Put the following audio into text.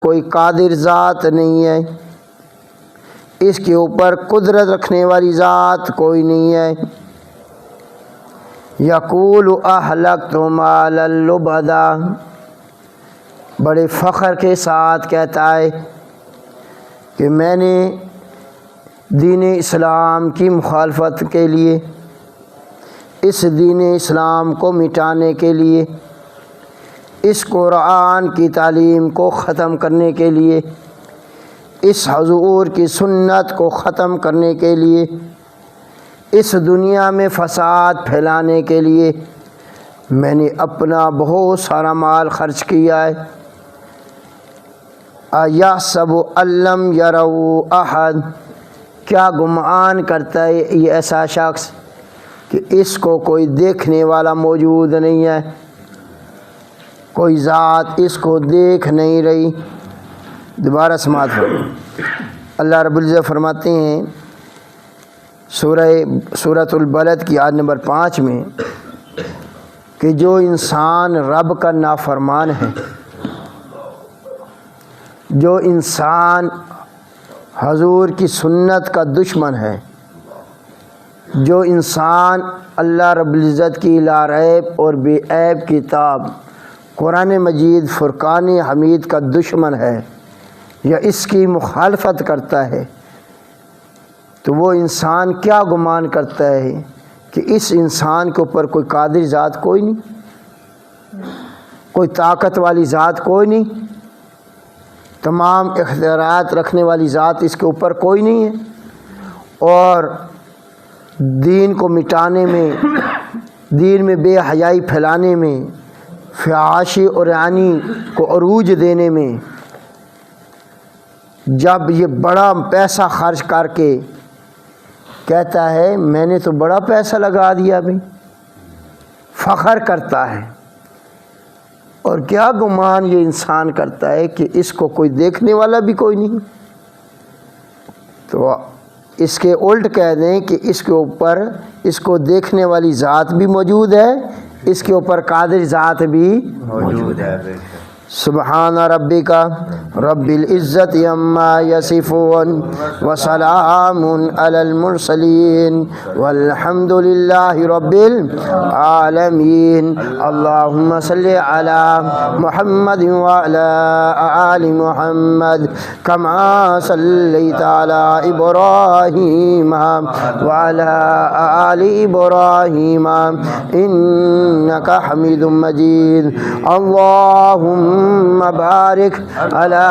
کوئی قادر ذات نہیں ہے، اس کے اوپر قدرت رکھنے والی ذات کوئی نہیں ہے۔ یقول اہلکت مالا لبدا، بڑے فخر کے ساتھ کہتا ہے کہ میں نے دین اسلام کی مخالفت کے لیے، اس دین اسلام کو مٹانے کے لیے، اس قرآن کی تعلیم کو ختم کرنے کے لیے، اس حضور کی سنت کو ختم کرنے کے لیے، اس دنیا میں فساد پھیلانے کے لیے میں نے اپنا بہت سارا مال خرچ کیا ہے۔ اَیَحْسَبُ أَن لَّمْ يَرَهُ أَحَدٌ، کیا گمان کرتا ہے یہ ایسا شخص کہ اس کو کوئی دیکھنے والا موجود نہیں ہے، کوئی ذات اس کو دیکھ نہیں رہی۔ دوبارہ سماعت فرمائیں۔ اللہ رب العزت فرماتے ہیں سورۃ البلد کی آیت نمبر 5 میں کہ جو انسان رب کا نافرمان ہے، جو انسان حضور کی سنت کا دشمن ہے، جو انسان اللہ رب العزت کی لا ریب اور بے عیب کتاب قرآن مجید فرقان حمید کا دشمن ہے یا اس کی مخالفت کرتا ہے، تو وہ انسان کیا گمان کرتا ہے کہ اس انسان کے اوپر کوئی قادر ذات کوئی نہیں، کوئی طاقت والی ذات کوئی نہیں، تمام اختیارات رکھنے والی ذات اس کے اوپر کوئی نہیں ہے، اور دین کو مٹانے میں، دین میں بے حیائی پھیلانے میں، فحاشی اور عانی کو عروج دینے میں، جب یہ بڑا پیسہ خرچ کر کے کہتا ہے میں نے تو بڑا پیسہ لگا دیا بھی، فخر کرتا ہے، اور کیا گمان یہ انسان کرتا ہے کہ اس کو کوئی دیکھنے والا بھی کوئی نہیں، تو اس کے الٹ کہہ دیں کہ اس کے اوپر اس کو دیکھنے والی ذات بھی موجود ہے، اس کے اوپر قادر ذات بھی موجود ہے۔ سبحان ربک رب العزت عما یصفون وسلام علی المرسلین والحمد للہ رب العالمین۔ اللہم صلی علی محمد وعلی آل محمد کما صلیت علی ابراہیم وعلی آل ابراہیم انک حمید مجید۔ اللہم بارک علی